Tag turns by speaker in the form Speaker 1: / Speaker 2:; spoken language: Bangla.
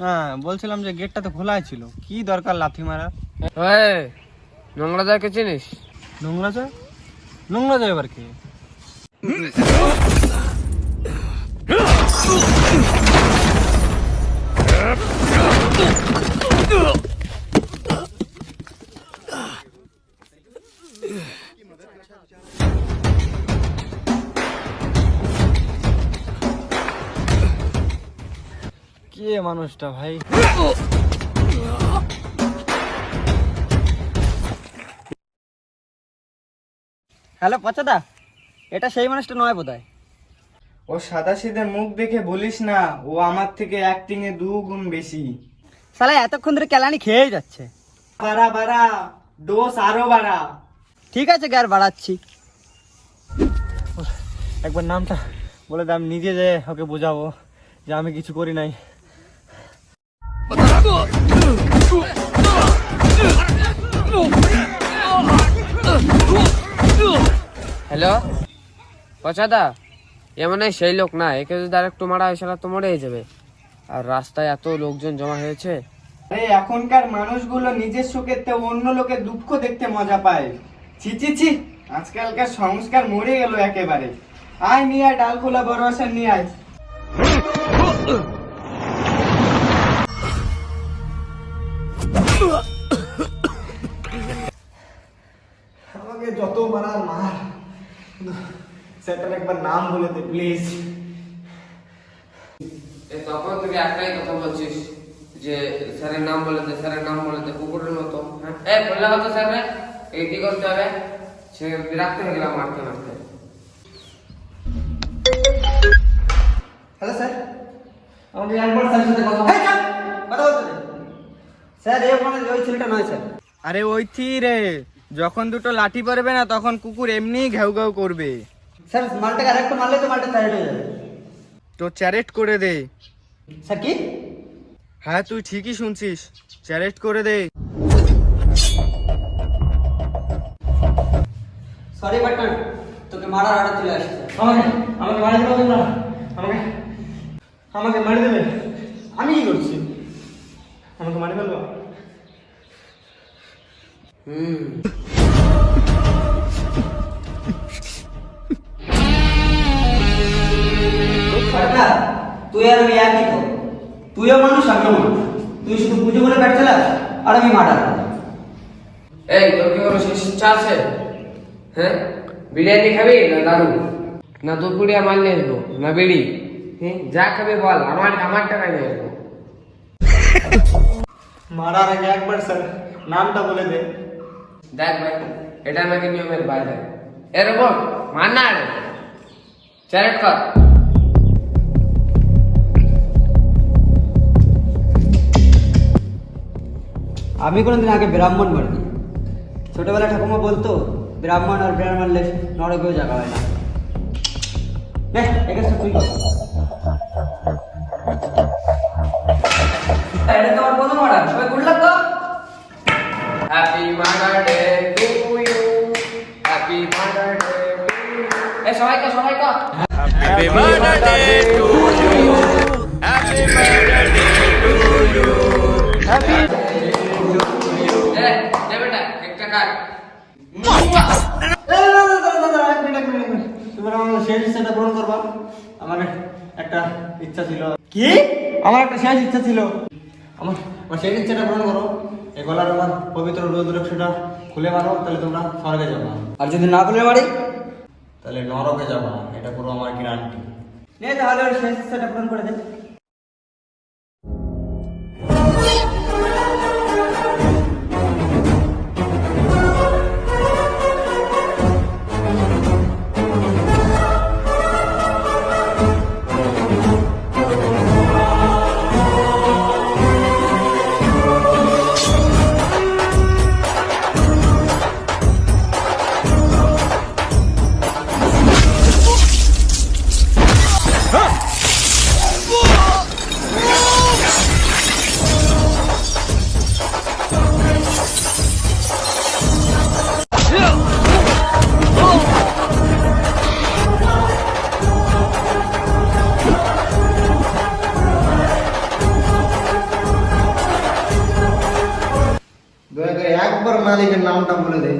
Speaker 1: হ্যাঁ বলছিলাম যে গেটটা তো খোলাই ছিল, কি দরকার লাথি মারা?
Speaker 2: নোংরা জায়গা চিনিস?
Speaker 1: নোংরা যায়? নোংরা যায় এবার কে? কে মানুষটা ভাই? হ্যালো পচাদা, এটা সেই মানুষটা নয় বোধহয়। ও সাদা সিধে মুখ দেখে বলিস না, ও আমার থেকে অ্যাক্টিং এ 2 গুণ বেশি। শালা এতক্ষণ ধরে কেলানি খেয়েই যাচ্ছে। বাড়া বাড়া, ডোজ আরো বাড়া। ঠিক আছে গ্যার বাড়াচ্ছি। একবার নামটা বলে দে, আমি নিজে যে ওকে বোঝাবো যে আমি কিছু করি নাই।
Speaker 2: হ্যালো পচাদা, এমন সেই লোক না, একে যদি আর একটু মারা হয় সেটা তো মরেই যাবে। আর রাস্তায় এত লোকজন জমা হয়েছে।
Speaker 1: আরে এখনকার মানুষগুলো নিজের সুখের থেকে অন্য লোকের দুঃখ দেখতে মজা পায়। ছি ছি ছি, আজকালকার সংস্কার মরে গেল একেবারে। আয় নিয়ে আয়, ডাল খোলা বড় আসার নিয়ে আয়। আমাকে যত মারার মার, সেটার একবার নাম বলে দে প্লিজ।
Speaker 2: তখন থেকে একটাই কথা বলছিস যে স্যারের নাম বলে দে, স্যারের নাম বলে দে, কুকুরের মতো। হ্যাঁ বললে হতো স্যার রে, এই কি করতে হবে? সে বিরক্ত হয়ে গেলাম মারতে মারতে।
Speaker 1: হ্যালো স্যার, আমাকে একবার স্যারের সাথে কথা বলতে দে। স্যার এই মানে ওই ছেলেটা নয় স্যার। আরে ওইটি রে, যখন দুটো লাঠি পড়বে না তখন কুকুর এমনি ঘেউ ঘেউ করবে। স্যার মালটাকে আরেকটু মারলে তো মালটা চ্যারেট হয়ে যাবে। তো চ্যারেট করে দে। স্যার কি? হ্যাঁ তুই ঠিকই শুনছিস, চ্যারেট করে দে। সরি বাটন, তোকে মারার অর্ডার চলে আসছে। আমাকে আমাকে মারি দেবে না, আমাকে আমাকে মারি দেবে। আমি কি করছি? আমাকে মারি ফেলবো? তুই আর আমি একই তো, তুইও মানুষ আমিও মানুষ। তুই শুধু পুজো করে ব্যাট চালাস আর আমি মার্ডার।
Speaker 2: এই তোর কি কোনো শেষ ইচ্ছা আছে? হ্যাঁ, বিরিয়ানি খাবি না দারু, না দুপুরিয়া মাল নিয়ে আসবো, না বিড়ি? হ্যাঁ যা খাবি বল, আমার টাকায় নিয়ে আসবো।
Speaker 1: মারার আগে একবার স্যার নামটা বলে দে।
Speaker 2: দেখ ভাই, এটা নাকি নিয়মের বাইরে। এরকম মান্না চ্যারেট কর।
Speaker 1: আমি কোনোদিন আগে ব্রাহ্মণ মারিনি। ছোটবেলা ঠাকুমা বলতো ব্রাহ্মণ আর ব্রাহ্মণ মারলে নরকেও জায়গা হয় না। এটা তুই কর। এটা তো আমার প্রথম অর্ডার, সবাই গুড লাক তো।
Speaker 2: Happy mother day to you, happy mother day to you. এই সবাই কর
Speaker 3: Happy birthday to you. Happy birthday to you.
Speaker 1: Happy
Speaker 2: দে বেটা কেকটা কাট।
Speaker 1: তুমি আমার শেষ ইচ্ছাটা পূরণ করবা। আমার একটা ইচ্ছা ছিল। কি? আমার একটা শেষ ইচ্ছা ছিল। আমার শেষ ইচ্ছাটা পূরণ করো। এই গলার আমার পবিত্র রুদ্রাক্ষটা খুলে মারো, তাহলে তোমরা স্বর্গে যাবা। আর যদি না খুলে মারি তাহলে নরকে যাবা। এটা পুরো আমার গ্যারান্টি। নে তাহলে ওর শেষ ইচ্ছাটা পূরণ করে দে। একবার মালিকের নামটা বলে দে।